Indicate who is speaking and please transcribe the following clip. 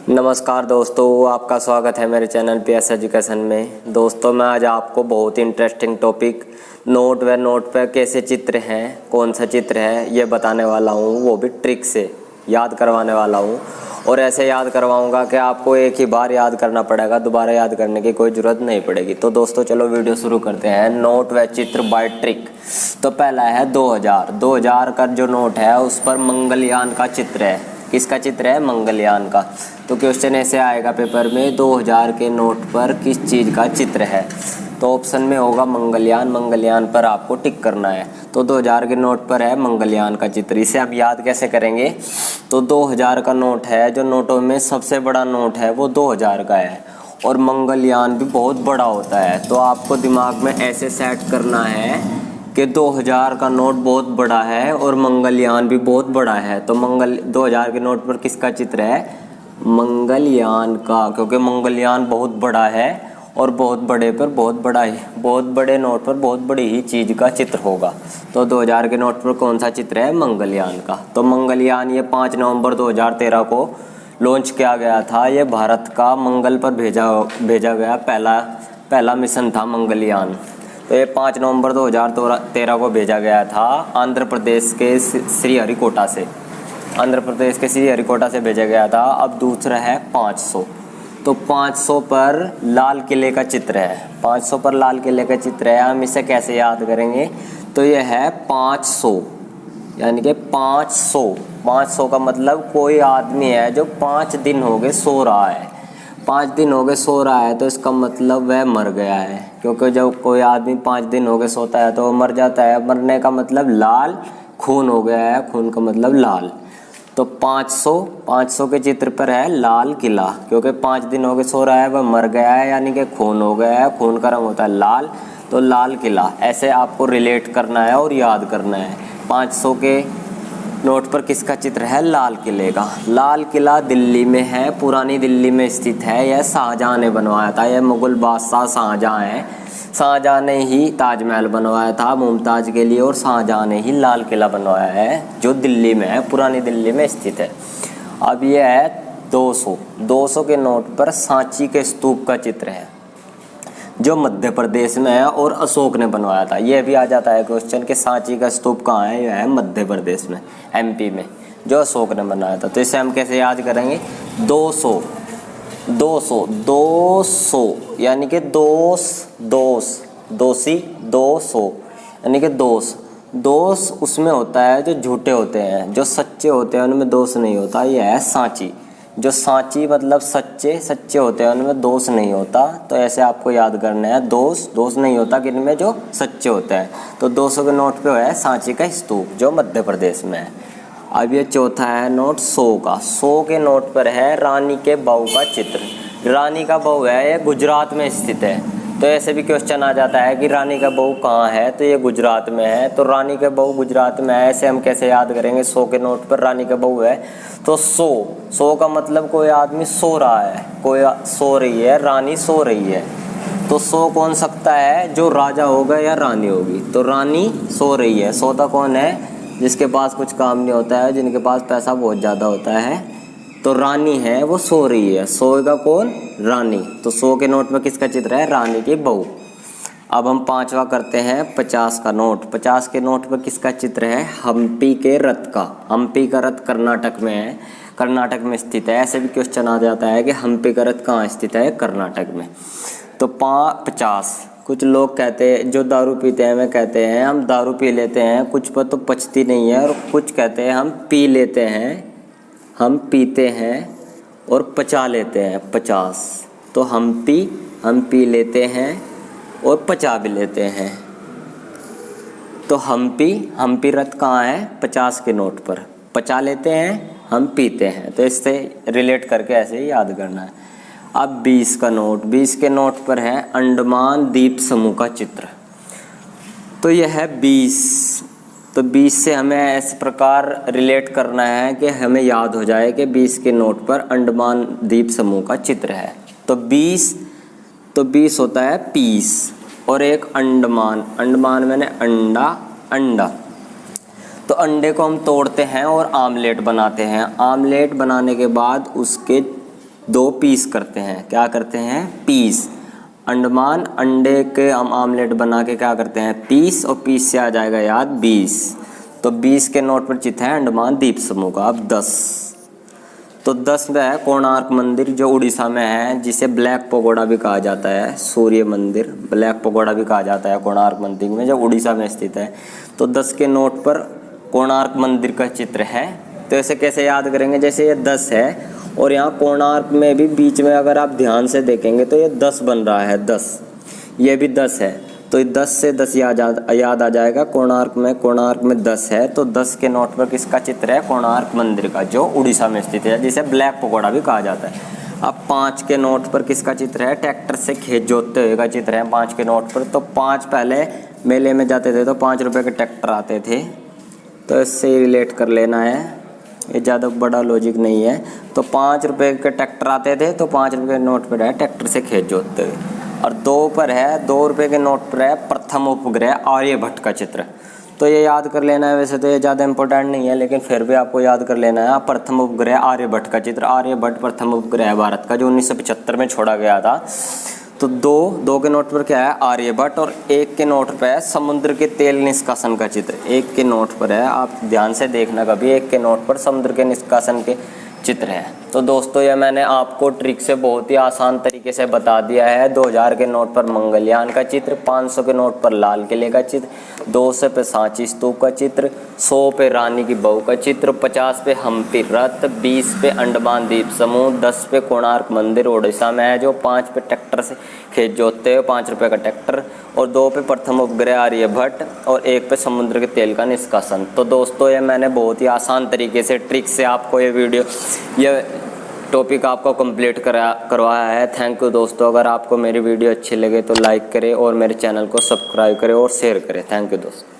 Speaker 1: नमस्कार दोस्तों, आपका स्वागत है मेरे चैनल PS एजुकेशन में। दोस्तों, मैं आज आपको बहुत ही इंटरेस्टिंग टॉपिक नोट पर कैसे चित्र हैं, कौन सा चित्र है ये बताने वाला हूँ, वो भी ट्रिक से याद करवाने वाला हूँ। और ऐसे याद करवाऊँगा कि आपको एक ही बार याद करना पड़ेगा, दोबारा याद करने की कोई ज़रूरत नहीं पड़ेगी। तो दोस्तों चलो वीडियो शुरू करते हैं। नोट व चित्र बाय ट्रिक। तो पहला है 2000 का जो नोट है उस पर मंगलयान का चित्र है। किसका चित्र है? मंगलयान का। तो क्वेश्चन ऐसे आएगा पेपर में, 2000 के नोट पर किस चीज़ का चित्र है? तो ऑप्शन में होगा मंगलयान। मंगलयान पर आपको टिक करना है। तो 2000 के नोट पर है मंगलयान का चित्र। इसे आप याद कैसे करेंगे? तो 2000 का नोट है, जो नोटों में सबसे बड़ा नोट है वो 2000 का है, और मंगलयान भी बहुत बड़ा होता है। तो आपको दिमाग में ऐसे सेट करना है कि 2000 का नोट बहुत बड़ा है और मंगलयान भी बहुत बड़ा है। तो 2000 के नोट पर किसका चित्र है? मंगलयान का, क्योंकि मंगलयान बहुत बड़ा है और बहुत बड़े पर बहुत बड़ा ही, बहुत बड़े नोट पर बहुत बड़ी ही चीज़ का चित्र होगा। तो 2000 के नोट पर कौन सा चित्र है? मंगलयान का। तो मंगलयान ये 5 नवंबर 2013 को लॉन्च किया गया था। ये भारत का मंगल पर भेजा गया पहला मिशन था मंगलयान। तो ये 5 नवंबर 2013 को भेजा गया था आंध्र प्रदेश के श्रीहरिकोटा से। आंध्र प्रदेश के श्रीहरिकोटा से भेजा गया था। अब दूसरा है 500। तो 500 पर लाल किले का चित्र है। 500 पर लाल किले का चित्र है। हम इसे कैसे याद करेंगे? तो यह है 500, यानी कि 500 का मतलब कोई आदमी है जो 5 दिन हो गए सो रहा है। 5 दिन हो गए सो रहा है तो इसका मतलब वह मर गया है, क्योंकि जब कोई आदमी 5 दिन हो गए सोता है तो वो मर जाता है। मरने का मतलब लाल खून हो गया है, खून का मतलब लाल। तो 500 के चित्र पर है लाल किला, क्योंकि 5 दिन हो गए सो रहा है, वह मर गया है, यानी कि खून हो गया है, खून का रंग होता है लाल। तो लाल किला ऐसे आपको रिलेट करना है और याद करना है। 500 के नोट पर किसका चित्र है? लाल किले का। लाल किला दिल्ली में है, पुरानी दिल्ली में स्थित है। यह शाहजहाँ ने बनवाया था। यह मुगल बादशाह शाहजहाँ है। शाहजहाँ ने ही ताजमहल बनवाया था मुमताज़ के लिए, और शाहजहाँ ने ही लाल किला बनवाया है जो दिल्ली में है, पुरानी दिल्ली में स्थित है। अब यह है 200 के नोट पर सांची के स्तूप का चित्र है, जो मध्य प्रदेश में है और अशोक ने बनवाया था। यह भी आ जाता है क्वेश्चन कि सांची का स्तूप कहाँ है? यह है मध्य प्रदेश में, MP में, जो अशोक ने बनाया था। तो इसे हम कैसे याद करेंगे? 200 यानी कि दोषी 200 यानी कि दोष उसमें होता है जो झूठे होते हैं, जो सच्चे होते हैं उनमें दोष नहीं होता। यह है सांची। जो सांची मतलब सच्चे होते हैं उनमें दोष नहीं होता। तो ऐसे आपको याद करना है, दोष नहीं होता किनमें? जो सच्चे होते हैं। तो 200 के नोट पे है सांची का स्तूप, जो मध्य प्रदेश में है। अब ये चौथा है नोट 100 का। 100 के नोट पर है रानी के बहू का चित्र। रानी का बहू है, ये गुजरात में स्थित है। तो ऐसे भी क्वेश्चन आ जाता है कि रानी का बहू कहाँ है? तो ये गुजरात में है। तो रानी का बहू गुजरात में है, ऐसे हम कैसे याद करेंगे? 100 के नोट पर रानी का बहू है तो 100 का मतलब कोई आदमी सो रहा है, कोई सो रही है, रानी सो रही है। तो 100 कौन सकता है? जो राजा होगा या रानी होगी। तो रानी सो रही है। सोता कौन है? जिसके पास कुछ काम नहीं होता है, जिनके पास पैसा बहुत ज़्यादा होता है। तो रानी है, वो सो रही है। सोएगा कौन? रानी। तो 100 के नोट में किसका चित्र है? रानी की बहू। अब हम 5वां करते हैं 50 का नोट। 50 के नोट पर किसका चित्र है? हम्पी के रथ का। हम्पी का रथ कर्नाटक में है, कर्नाटक में स्थित है। ऐसे भी क्वेश्चन आ जाता है कि हम्पी का रथ कहाँ स्थित है? कर्नाटक में। तो 50। कुछ लोग कहते हैं, जो दारू पीते हैं, वे कहते हैं हम दारू पी लेते हैं, कुछ पर तो पचती नहीं है, और कुछ कहते हैं हम पी लेते हैं, हम पीते हैं और पचा लेते हैं। 50। तो हम पी लेते हैं और पचा भी लेते हैं। तो हम्पी रथ कहाँ है? 50 के नोट पर। पचा लेते हैं, हम पीते हैं। तो इससे रिलेट करके ऐसे ही याद करना है। अब 20 का नोट। 20 के नोट पर है अंडमान द्वीप समूह का चित्र। तो यह है 20। तो 20 से हमें इस प्रकार रिलेट करना है कि हमें याद हो जाए कि 20 के नोट पर अंडमान द्वीप समूह का चित्र है। तो 20 होता है पीस, और एक अंडमान मैंने अंडा। तो अंडे को हम तोड़ते हैं और आमलेट बनाते हैं। आमलेट बनाने के बाद उसके 2 पीस करते हैं। क्या करते हैं? पीस। अंडमान अंडे के हम आमलेट बना के क्या करते हैं? पीस, और पीस से आ जाएगा याद 20। तो 20 के नोट पर चित्र है अंडमान द्वीप समूह का। अब 10, तो 10 में है कोणार्क मंदिर जो उड़ीसा में है, जिसे ब्लैक पगोड़ा भी कहा जाता है। सूर्य मंदिर ब्लैक पगोड़ा भी कहा जाता है कोणार्क मंदिर में, जो उड़ीसा में स्थित है। तो 10 के नोट पर कोणार्क मंदिर का चित्र है। तो ऐसे कैसे याद करेंगे? जैसे ये 10 है और यहाँ कोणार्क में भी बीच में अगर आप ध्यान से देखेंगे तो ये 10 बन रहा है, 10, ये भी 10 है। तो 10 से 10 याद आ जाएगा। कोणार्क में 10 है, तो 10 के नोट पर किसका चित्र है? कोणार्क मंदिर का, जो उड़ीसा में स्थित है, जिसे ब्लैक पगोड़ा भी कहा जाता है। अब 5 के नोट पर किसका चित्र है? ट्रैक्टर से खेत जोतते हुए का चित्र है 5 के नोट पर। तो 5 पहले मेले में जाते थे तो 5 रुपये के ट्रैक्टर आते थे, तो इससे रिलेट कर लेना है, ये ज़्यादा बड़ा लॉजिक नहीं है। तो 5 रुपये के ट्रैक्टर आते थे, तो 5 रुपये के नोट पर है ट्रैक्टर से खेत जोतते हुए। और 2 पर है, 2 रुपये के नोट पर है प्रथम उपग्रह आर्यभट्ट का चित्र। तो ये याद कर लेना है। वैसे तो ये ज़्यादा इंपॉर्टेंट नहीं है, लेकिन फिर भी आपको याद कर लेना है। प्रथम उपग्रह आर्यभट्ट का चित्र। आर्यभट्ट प्रथम उपग्रह है भारत का, जो 1975 में छोड़ा गया था। तो 2 के नोट पर क्या है? आर्यभट्ट। और 1 के नोट पर है समुद्र के तेल निष्कासन का चित्र। 1 के नोट पर है, आप ध्यान से देखना कभी, 1 के नोट पर समुद्र के निष्कासन के चित्र है। तो दोस्तों ये मैंने आपको ट्रिक से बहुत ही आसान तरीके से बता दिया है। 2000 के नोट पर मंगलयान का चित्र, 500 के नोट पर लाल किले का चित्र, 200 पे सांची स्तूप का चित्र, 100 पे रानी की बहू का चित्र, 50 पे हम्पी रथ, 20 पे अंडमान द्वीप समूह, 10 पे कोणार्क मंदिर उड़ीसा में है, जो 5 पे ट्रैक्टर से खेत जोतते हुए 5 रुपये का ट्रैक्टर, और 2 पे प्रथम उपग्रह आर्यभट्ट, और 1 पे समुद्र के तेल का निष्कासन। तो दोस्तों ये मैंने बहुत ही आसान तरीके से ट्रिक से आपको ये टॉपिक आपको कंप्लीट करवाया है। थैंक यू दोस्तों। अगर आपको मेरी वीडियो अच्छी लगे तो लाइक करें और मेरे चैनल को सब्सक्राइब करें और शेयर करें। थैंक यू दोस्तों।